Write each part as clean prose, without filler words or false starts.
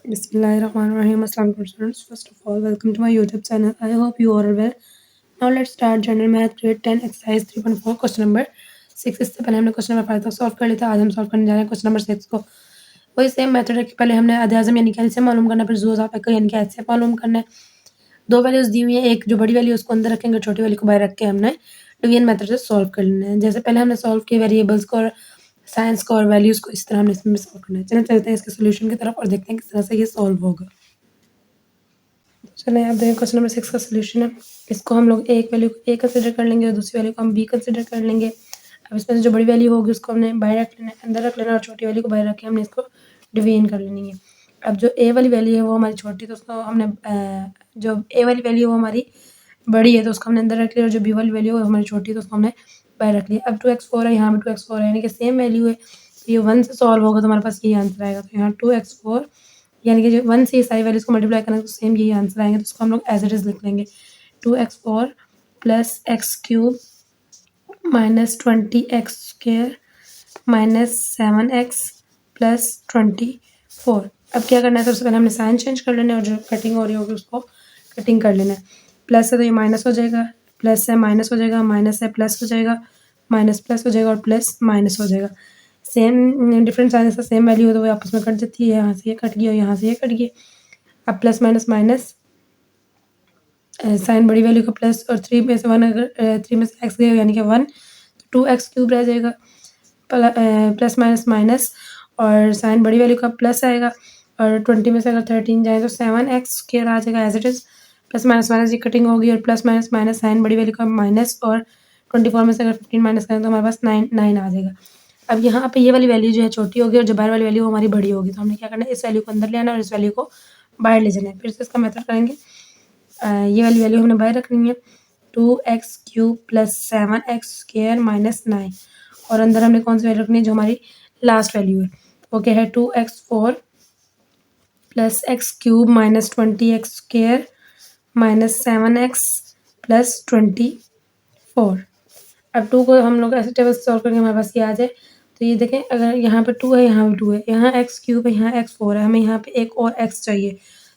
Bismillahirrahmanirrahim. Assalamualaikum students. First of all, welcome to my YouTube channel. I hope you all are well. Now let's start General Math Grade 10 Exercise 3.4 Question number 6. इससे पहले हमने question number 5 तक solve कर लिया था। आज हम solve करने जा रहे हैं क्वेश्चन नंबर 6 को। वही सेम मेथड है कि पहले हमने आधे आज़म यानी कि एलसीएम मालूम करना है, फिर ज़ू ज़ाफ़ा यानी कि एचसीएफ मालूम करना है। दो वैल्यूज़ दी हुई है, एक जो बड़ी वैल्यू उसको अंदर रखेंगे, छोटी वैल्यू को बाहर रख के हमने डिवीजन मेथड से सॉल्व कर लेना है। जैसे पहले हमने सॉल्व किए वेरिएबल्स को और साइंस को और वैल्यूज़ को, इस तरह हमने इसमें सॉल्व करना है। चलें चलते हैं इसके सॉल्यूशन की तरफ और देखते हैं किस तरह से ये सॉल्व होगा। चलें अब देखें क्वेश्चन नंबर 6 का सॉल्यूशन है। इसको हम लोग एक वैल्यू को ए कंसीडर कर लेंगे और दूसरी वैल्यू को हम बी कंसीडर कर लेंगे। अब इसमें से जो बड़ी वैल्यू होगी उसको हमने बाहर रख लेना है, अंदर रख लेना और छोटी वैल्यू को बाहर रख के हमने इसको डिवीजन कर लेनी है। अब जो ए वाली वैल्यू है वो हमारी छोटी, तो उसको हमने जो ए वाली वैल्यू वो हमारी बड़ी है तो उसको हमने अंदर रख लिया, और जो बी वाली वैल्यू है हमारी छोटी है तो उसको हमने बाहर रख लिया। अब 2x4 है, यहाँ पे 2x4 है, यानी कि सेम वैल्यू है, तो ये 1 से सॉल्व होगा तो हमारे पास यही आंसर आएगा। तो यहाँ 2x4 यानी कि जो 1 से ये सारी वैल्यूज़ को मल्टीप्लाई करेंगे तो सेम यही आंसर आएंगे, तो उसको हम लोग एज इट इज़ लिख लेंगे। 2x4 plus x cube minus 20x² minus 7x plus 24। अब क्या करना है, सबसे पहले हमने साइन चेंज कर लेना है और जो कटिंग हो रही होगी उसको कटिंग कर लेना है। प्लस है तो ये माइनस हो जाएगा, प्लस है माइनस हो जाएगा, माइनस है प्लस हो जाएगा, माइनस प्लस हो जाएगा और प्लस माइनस हो जाएगा। सेम डिफरेंट साइन से सेम वैल्यू हो तो वो आपस में कट जाती है, यहाँ से ये कट गया और यहाँ से ये कट गया। अब प्लस माइनस माइनस, साइन बड़ी वैल्यू का प्लस और 3 में से 1 अगर 3 में से x गया यानी कि 1, तो 2x³ रह जाएगा। प्लस माइनस माइनस और साइन बड़ी वैल्यू का प्लस आएगा और 20 में से अगर 13 जाए तो 7x² आ जाएगा as it is. Plus minus minus ये कटिंग होगी और प्लस माइनस माइनस साइन बड़ी वैल्यू का माइनस और 24 में से अगर 15 माइनस करें तो हमारे पास 9 आ जाएगा। अब यहाँ पे ये वाली वैल्यू जो है छोटी होगी और जो बाहर वाली वैल्यू हमारी बड़ी होगी, तो हमने क्या करना है, इस वैल्यू को अंदर ले आना और इस वैल्यू को बाहर ले जाना है। फिर से इसका मेथड करेंगे। ये वाली वैल्यू हमने बाहर रखनी है, 2x³ प्लस 7x² माइनस 9, और अंदर हमने कौन सी वैल्यू रखनी है, जो हमारी लास्ट वैल्यू है वो क्या है, 2x4 plus x³ minus 20x² minus 7x plus 24। अब 2 को हम लोग ऐसे टेबल से सॉल्व करेंगे हमारे पास ये आ जाए। तो ये देखें, अगर यहाँ पे 2 है, यहाँ पे 2 है, यहाँ x³ है, यहाँ x4 है, हमें यहाँ पे एक और x चाहिए,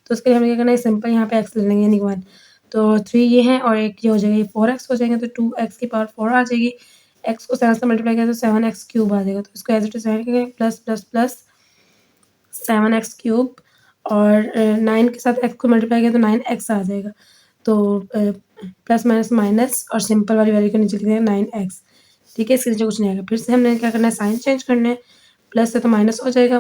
तो उसके लिए हमें क्या करना है, सिंपल यहाँ पे x ले लेंगे यानी 1। तो 3 ये है और एक ये हो जाएगा, ये 4x हो जाएंगे, तो 2x की पावर 4 आ जाएगी। x को 7 से मल्टीप्लाई किया तो 7x³ आ जाएगा, तो इसको एज इट इज़ करेंगे प्लस प्लस प्लस 7x³ और 9 के साथ x को मल्टीप्लाई किया तो 9x आ जाएगा। तो प्लस माइनस माइनस और सिंपल वाली वैल्यू के नीचे लिख देंगे 9x। ठीक है, इसके नीचे कुछ नहीं आएगा। फिर से हमने क्या करना है, साइन चेंज करना है। प्लस है तो माइनस हो जाएगा,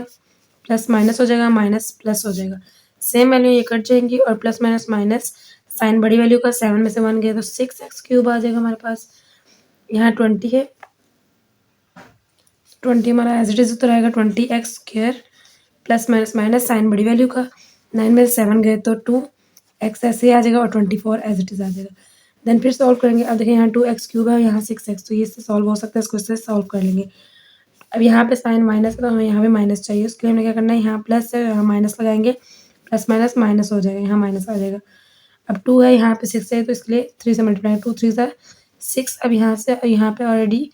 प्लस माइनस हो जाएगा, माइनस प्लस हो जाएगा। सेम वैल्यू ये कट जाएंगी और प्लस माइनस माइनस साइन बड़ी वैल्यू का 7 में से 1 गया तो 6x³ आ जाएगा हमारे पास। यहाँ 20 है, 20 हमारा एज इट इज़ तो रहेगा 20x² plus minus minus sign बड़ी वैल्यू का 9 में से 7 गए तो 2x ऐसे आ जाएगा और 24 एज इट इज़ आ जाएगा। देन फिर सॉल्व करेंगे। अब देखिए यहाँ 2x³ है, यहाँ 6x, तो ये इससे सॉल्व हो सकता है, इसको इससे सॉल्व कर लेंगे। अब यहाँ पे साइन माइनस है तो हमें यहाँ पे माइनस चाहिए, उसके लिए हमें क्या करना है, यहाँ प्लस है, यहाँ माइनस लगाएंगे, प्लस माइनस माइनस हो जाएगा, यहाँ माइनस आ जाएगा। अब 2 है, यहाँ पे 6 है, तो इसके लिए 3 से मल्टीप्लाई, 2 3 ज़ा 6। अब यहाँ से यहाँ पे ऑलरेडी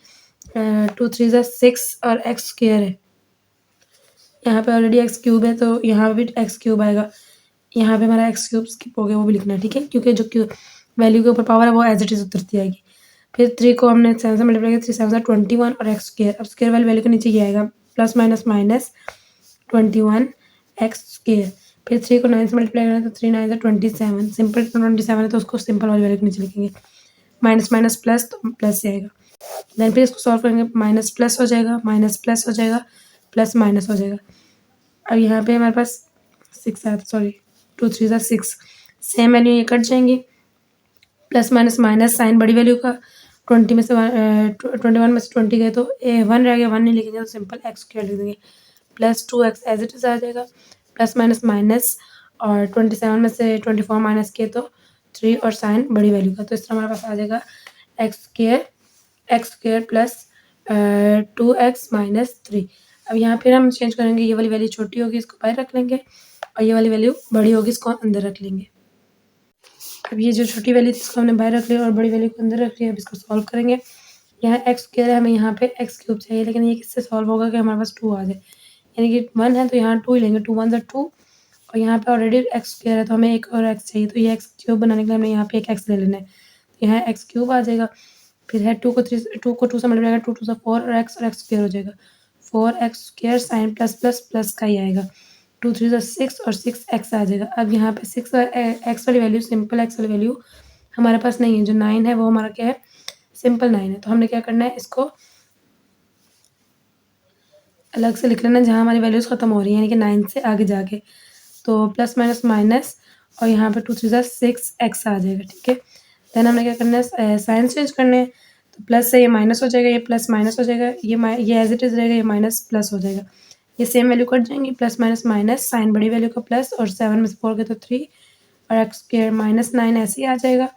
2 3 ज़ा 6 और x² है, यहाँ पे ऑलरेडी x³ है तो यहाँ भी x³ आएगा। यहाँ पे हमारा x³ स्किप हो गया, वो भी लिखना है, ठीक है, क्योंकि जो वैल्यू के ऊपर पावर है वो एज इट इज़ उतरती आएगी। फिर 3 को हमने 7 से मल्टीप्लाई किया, 3 7 21 और x²। अब स्क्वायर वाली वैल्यू के नीचे ये आएगा, प्लस माइनस माइनस 21 x²। फिर 3 को 9 से मल्टीप्लाई करें तो 3 9 27, सिंपल 27 है तो उसको सिंपल वाली वैल्यू के नीचे लिखेंगे। माइनस माइनस प्लस तो प्लस से आएगा। देन फिर इसको सॉल्व करेंगे, माइनस प्लस हो जाएगा, माइनस प्लस हो जाएगा, प्लस माइनस हो जाएगा। अब यहाँ पे हमारे पास 6 आया था, सॉरी 2 3 ज़ा 6, सेम वैल्यू ये कट जाएंगी। प्लस माइनस माइनस साइन बड़ी वैल्यू का 20 में से 21 में से 20 गए तो 1 रह गया, 1 नहीं लिखेंगे तो सिंपल x² लिख देंगे, plus 2x as it is आ जाएगा। प्लस माइनस माइनस और 27 में से 24 माइनस किए तो 3 और साइन बड़ी वैल्यू का, तो इस तरह हमारे पास आ जाएगा x² प्लस 2x माइनस 3। अब यहाँ फिर हम चेंज करेंगे, ये वाली वैल्यू छोटी होगी इसको बाहर रख लेंगे और ये वाली वैल्यू बड़ी होगी इसको अंदर रख लेंगे। अब ये जो छोटी वैल्यू थी इसको हमने बाहर रख लिया और बड़ी वैल्यू को अंदर रख लिया। अब इसको सॉल्व करेंगे। यहाँ x² है, हमें यहाँ पे x³ चाहिए, लेकिन ये किससे सॉल्व होगा कि हमारे पास 2 आ जाए, यानी कि 1 है तो यहाँ 2 ही लेंगे, 2 1 ज़ा 2 और यहाँ पे ऑलरेडी एक्स स्क्वायर है तो हमें एक और एक्स चाहिए, तो ये एक्स क्यूब बनाने के लिए हमें यहाँ पे एक एक्स ले लेना है। तो यहाँ एक्स क्यूब आ जाएगा, फिर है 2 को 2 से मल्टीप्लाई करेगा, 2 टू ज़ा 4 और एक्स स्क्वायर हो जाएगा। 4x square sine plus plus plus का ही आएगा। 2 3 ज़ा 6 और 6x आ जाएगा। अब यहाँ पे 6 और एक्स वाली वैल्यू, सिंपल एक्स वाली वैल्यू हमारे पास नहीं है। जो 9 है वो हमारा क्या है, सिंपल 9 है। तो हमने क्या करना है, इसको अलग से लिख लेना जहाँ हमारी वैल्यूज़ ख़त्म हो रही हैं, यानी कि 9 से आगे जाके। तो प्लस माइनस माइनस और यहाँ पे 2 3 ज़ा 6x आ जाएगा, ठीक है। देन हमने क्या करना है, साइन चेंज करने हैं। तो प्लस से ये माइनस हो जाएगा, ये प्लस माइनस हो जाएगा, ये एज इट इज़ रहेगा, ये माइनस प्लस हो जाएगा। ये सेम वैल्यू कट जाएंगी, प्लस माइनस माइनस, साइन बड़ी वैल्यू का प्लस और 7 में से 4 गए तो 3 और एक्स स्क्वायर -9 ऐसे ही आ जाएगा।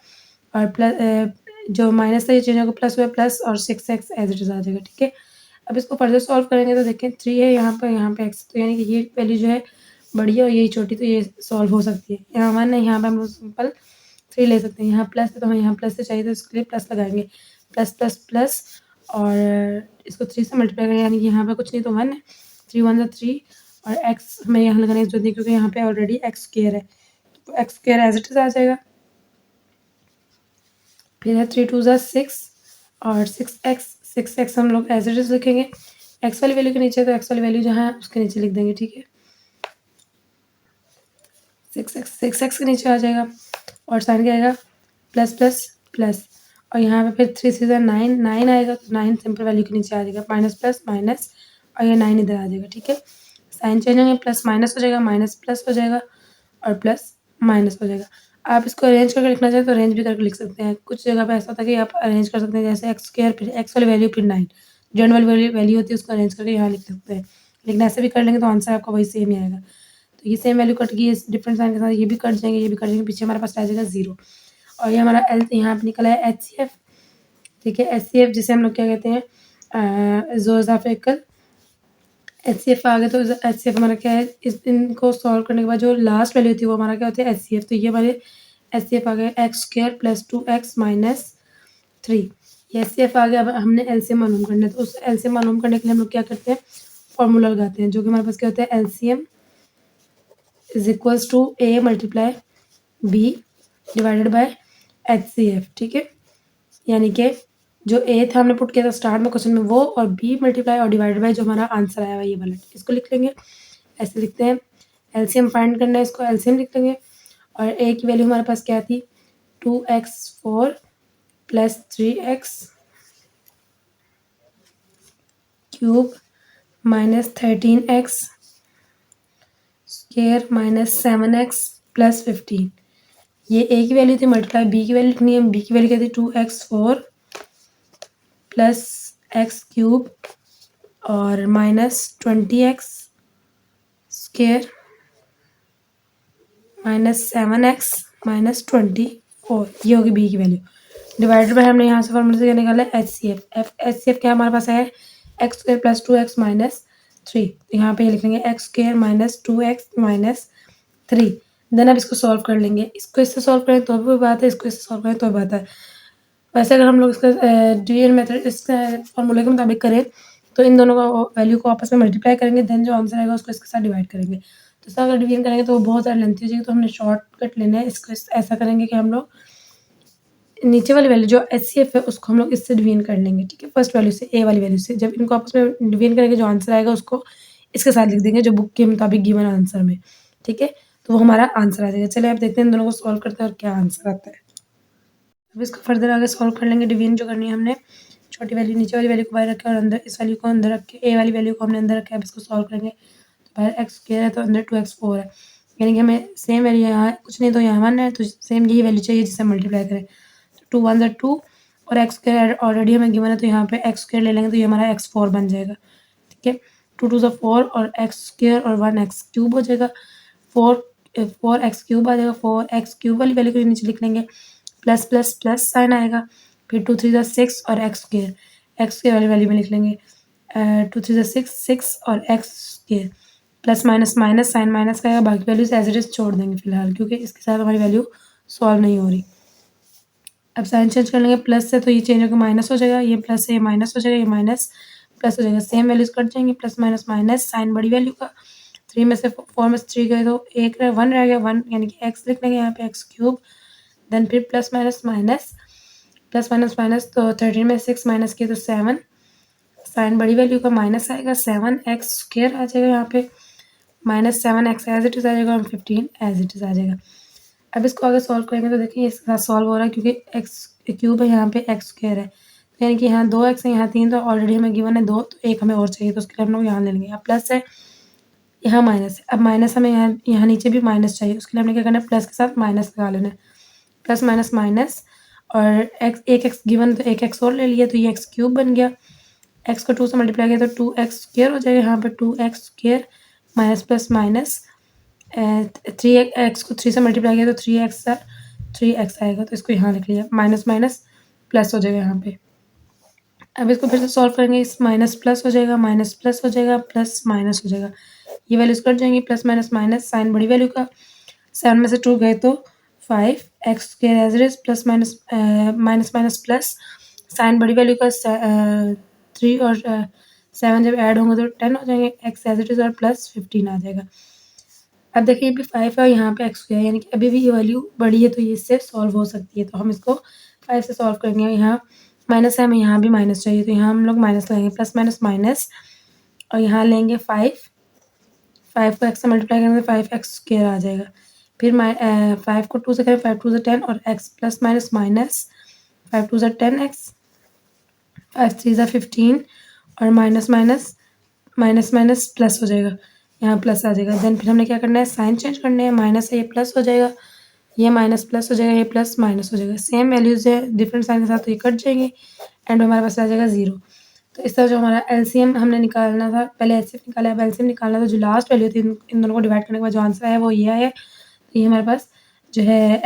और प्लस जो माइनस था ये चेंज होगा, प्लस हुआ प्लस और 6x एज इट इज़ आ जाएगा, ठीक है। अब इसको फर्दर सॉल्व करेंगे तो देखें 3 है यहाँ पे x, तो यानी कि ये वैल्यू जो है बड़ी है और यही छोटी, तो ये सॉल्व हो सकती है। यहाँ 1 है, यहाँ पे हम लोग सिंपल 3 ले सकते हैं। यहाँ प्लस है तो हमें यहाँ प्लस से चाहिए, तो इसके लिए प्लस लगाएंगे। प्लस प्लस प्लस और इसको 3 से मल्टीप्लाई करेंगे, यानी कि यहाँ पे कुछ नहीं तो 1 है। 3 1 ज़ा 3 और x हमें यहाँ लगाने की जरूरत नहीं क्योंकि यहाँ पे ऑलरेडी एक्स स्क्वायर है, तो x square as it is आ जाएगा। फिर है 3 2 ज़ा 6 और 6x हम लोग एज इट इज़ लिखेंगे। एक्स वाली वैल्यू के नीचे, तो एक्स वाली वैल्यू जहाँ है उसके नीचे लिख देंगे, ठीक है। 6x के नीचे आ जाएगा और साइन क्या आएगा, प्लस प्लस प्लस और यहाँ पे फिर 3 3 ज़ा 9 9 आएगा, तो 9 सिंपल वैल्यू के नीचे आ जाएगा, माइनस प्लस माइनस और ये 9 इधर आ जाएगा, ठीक है। साइन चेंज होंगे, प्लस माइनस हो जाएगा, माइनस प्लस हो जाएगा और प्लस माइनस हो जाएगा। आप इसको अरेंज करके लिखना चाहें तो अरेंज भी करके लिख सकते हैं। कुछ जगह पे ऐसा होता है कि आप अरेंज कर सकते हैं, जैसे एक्स स्क्वायर फिर एक्स वाली वैल्यू फिर 9 जो एन वाली वैल्यू होती है उसको अरेंज करके यहाँ लिख सकते हैं। लेकिन ऐसे भी कर लेंगे तो आंसर आपका वही सेम ही आएगा। तो ये सेम वैल्यू कट गई, इस डिफरेंट साइन के साथ ये भी कट जाएंगे, ये भी कट जाएंगे, पीछे हमारे पास रह जाएगा 0 और ये हमारा एल यहाँ पे निकला है HCF, ठीक है। HCF जिसे हम लोग क्या कहते हैं, ज़ोज़ाफिकल HCF आ गया। तो HCF हमारा क्या है, इनको सॉल्व करने के बाद जो लास्ट वैल्यू थी वो हमारा क्या होती है, HCF। तो ये हमारे HCF आ गया एक्स स्क्वायर प्लस 2x माइनस 3, ये HCF आ गया। अब हमने एलसीएम मालूम करना है, तो उस एलसीएम मालूम करने के लिए हम लोग क्या करते हैं, फॉर्मूला लगाते हैं, जो कि हमारे पास क्या होता है, LCM is equals to a multiply b divided by HCF, ठीक है। यानी कि जो a था हमने पुट किया था स्टार्ट में क्वेश्चन में वो, और b मल्टीप्लाई और डिवाइडेड बाय जो हमारा आंसर आया हुआ ये वाला, इसको लिख लेंगे। ऐसे लिखते हैं, एलसीएम फाइंड करना है, इसको एलसीएम लिख लेंगे। और a की वैल्यू हमारे पास क्या थी, 2x4 plus 3x cube minus 13x square minus 7x plus 15। ये a की वैल्यू थी, मल्टीप्लाई b की वैल्यू लिखनी है। b की वैल्यू क्या थी, 2x4 प्लस x क्यूब और minus 20x square minus 7x minus 24, ये होगी b की वैल्यू। डिवाइडेड बाय हमने यहाँ से फॉर्मूले से क्या निकाला है, HCF क्या हमारे पास है, एक्स स्क्वायर प्लस 2x माइनस 3, तो यहाँ पे ये लिखेंगे एक्स स्क्वायर माइनस 2x माइनस 3। देन अब इसको सॉल्व कर लेंगे, इसको इससे सॉल्व करें तो भी बात है, इसको इससे सॉल्व करें तो भी बात है। वैसे अगर हम लोग इसका डिवीजन मेथड इस फॉर्मूले के मुताबिक करें तो इन दोनों का वैल्यू को आपस में मल्टीप्लाई करेंगे, देन जो आंसर आएगा उसको इसके साथ डिवाइड करेंगे। तो इसका अगर डिवीजन करेंगे तो वो बहुत ज़्यादा लेंथी हो जाएगी, तो हमने शॉर्टकट लेना है। इसको ऐसा करेंगे कि हम लोग नीचे वाली वैल्यू जो HCF है उसको हम लोग इससे डिवीजन कर लेंगे, ठीक है, फर्स्ट वैल्यू से, a वाली वैल्यू से। जब इनको आपस में डिवीजन करेंगे जो आंसर आएगा उसको इसके साथ लिख देंगे जो बुक के मुताबिक गिवन आंसर में, ठीक है। तो वो हमारा आंसर आ जाएगा। चलिए आप देखते हैं इन दोनों को सॉल्व करते हैं और क्या आंसर आता है। अब इसको फर्दर आगे सॉल्व कर लेंगे। डिवीजन जो करनी है हमने, छोटी वैल्यू नीचे वाली वैल्यू को बाहर रखे और अंदर इस वैल्यू को अंदर रखे, a वाली वैल्यू को हमने अंदर रखा है। अब इसको सॉल्व करेंगे तो बाहर एक्स स्क्वायर है तो अंदर 2x4 है, यानी कि हमें सेम वैल्यू यहाँ कुछ नहीं तो यहाँ 1 है, तो सेम यही वैल्यू चाहिए जिसे मल्टीप्लाई करें। 2 1 ज़ा 2 और एक्स स्क्वायर ऑलरेडी हमें गिवन है, तो यहाँ पे एक्स स्क्वायर ले लेंगे तो ये हमारा x4 बन जाएगा, ठीक है। 2 2 ज़ा 4 और एक्स स्क्वायर और 1 एक्स क्यूब हो जाएगा, 4 एक्स क्यूब आ जाएगा। 4 एक्स क्यूब वाली वैल्यू को नीचे लिख लेंगे, प्लस प्लस प्लस साइन आएगा, फिर 2 3 ज़ा 6 और एक्स स्क्वायर वाली वैल्यू में लिख लेंगे। 2 3 ज़ा 6 और x square plus minus minus sign minus का आएगा, बाकी वैल्यूज एज इट इज छोड़ देंगे फिलहाल क्योंकि इसके साथ हमारी वैल्यू सॉल्व नहीं हो रही। अब साइन चेंज कर लेंगे, प्लस से तो ये चेंज होकर माइनस हो जाएगा, ये प्लस से ये माइनस हो जाएगा, ये माइनस प्लस हो जाएगा, सेम वैल्यूज कट जाएंगे, प्लस माइनस माइनस, साइन बड़ी वैल्यू का 3 में से 4 में से 3 गए तो 1 रह गया 1 यानी कि x लिख लेंगे यहाँ पे x क्यूब। देन फिर plus minus minus, plus minus minus तो 13 में 6 माइनस किए तो 7, साइन बड़ी वैल्यू का माइनस आएगा 7x स्क्वायर आ जाएगा यहाँ पे, minus 7x as it is आ जाएगा और 15 एज इट इज़ आ जाएगा। अब इसको आगे सॉल्व करेंगे तो देखिए इसके साथ सॉल्व हो रहा है क्योंकि एक्स क्यूब है यहाँ पे एक्स स्क्वायर है, तो यानी कि यहाँ 2x है यहाँ 3, तो ऑलरेडी हमें गिवन है 2, तो 1 हमें और चाहिए तो उसके लिए हम लोग यहाँ ले लेंगे। यहाँ प्लस है यहाँ माइनस है, अब माइनस हमें यहाँ नीचे भी माइनस चाहिए, उसके लिए हमने क्या करना है प्लस के साथ माइनस लगा लेना है, प्लस माइनस माइनस और एक एक्स गिवन तो एक एक्स और ले लिया तो ये एक्स क्यूब बन गया, एक्स को 2 से मल्टीप्लाई किया तो 2x स्क्वायर हो जाएगा यहाँ पे 2x square minus plus minus 3x को 3 से मल्टीप्लाई किया तो 3x आएगा, तो इसको यहाँ लिख लिया, माइनस माइनस प्लस हो जाएगा यहाँ पे। अब इसको फिर से सॉल्व करेंगे, इस माइनस प्लस हो जाएगा, माइनस प्लस हो जाएगा, प्लस माइनस हो जाएगा, ये वैल्यूज कट जाएंगी, प्लस माइनस माइनस, साइन बड़ी वैल्यू का 7 में से 2 गए तो 5 x square as it is, plus minus minus minus plus, sign बड़ी वैल्यू का 3 और 7 जब ऐड होंगे तो 10 हो जाएंगे, एक्स एज इट इज और प्लस 15 आ जाएगा। अब देखिए ये भी 5 है यहाँ पे एक्स स्क्वायर यानी कि अभी भी ये वैल्यू बड़ी है तो ये इससे सॉल्व हो सकती है, तो हम इसको 5 से सॉल्व करेंगे। यहाँ माइनस है, हमें यहाँ भी माइनस चाहिए तो यहाँ हम लोग माइनस लगाएंगे, प्लस माइनस माइनस और यहाँ लेंगे 5 को एक्स से मल्टीप्लाई करेंगे तो 5x स्क्वायर आ जाएगा, फिर 5 को 2 से करें 5 2 से 10 और x प्लस माइनस माइनस 5 2 से 10x, 5 3 से 15 और minus minus minus minus plus हो जाएगा, यहाँ प्लस आ जाएगा। देन फिर हमने क्या करना है साइन चेंज करने हैं, माइनस है ये प्लस हो जाएगा, ये माइनस प्लस हो जाएगा, ये प्लस माइनस हो जाएगा, सेम वैल्यूज है डिफरेंट साइन के साथ तो ये कट जाएंगे एंड हमारे पास आ जाएगा 0। तो इस तरह जो हमारा एलसीएम हमने निकालना था, पहले एचसीएफ निकाला है, अब एलसीएम निकालना था, जो लास्ट वैल्यू थी इन दोनों को डिवाइड करने के बाद जो आंसर है वो ये है, तो ये हमारे पास जो है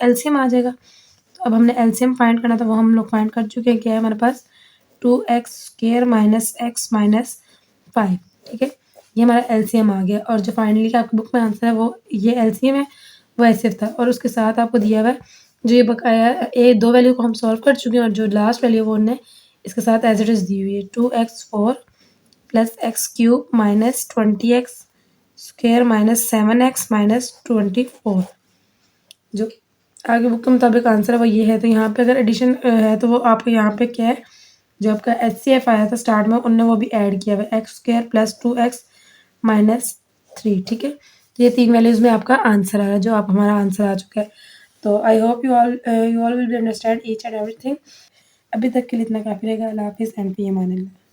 एलसीएम आ जाएगा। तो अब हमने एलसीएम फाइंड करना था वो हम लोग फाइंड कर चुके हैं, क्या है हमारे पास 2x square minus x minus 5, ठीक है, ये हमारा एलसीएम आ गया। और जो फाइनली का आपकी बुक में आंसर है वो ये एलसीएम है, वो ऐसे था और उसके साथ आपको दिया हुआ है जो ये बकाया ये 2 वैल्यू को हम सॉल्व कर चुके हैं और जो लास्ट वैल्यू वो उन्होंने इसके साथ एज इट इज़ दी हुई है 2x4 plus x cube minus 20x square minus 7x minus 24, जो आगे बुक के मुताबिक आंसर है वो ये है। तो यहाँ पे अगर एडिशन है तो वो आपको यहाँ पे क्या है जो आपका HCF आया था स्टार्ट में उनने वो भी ऐड किया हुआ एक्स स्क्वायर प्लस 2x माइनस 3, ठीक है, तो ये 3 वैल्यूज़ में आपका आंसर आ रहा है जो आप हमारा आंसर आ चुका है। तो I hope you all will be understand each and everything. अभी तक के लिए इतना काफ़ी रहेगा। अल्लाह हाफिज़ एंड फी अमान अल्लाह।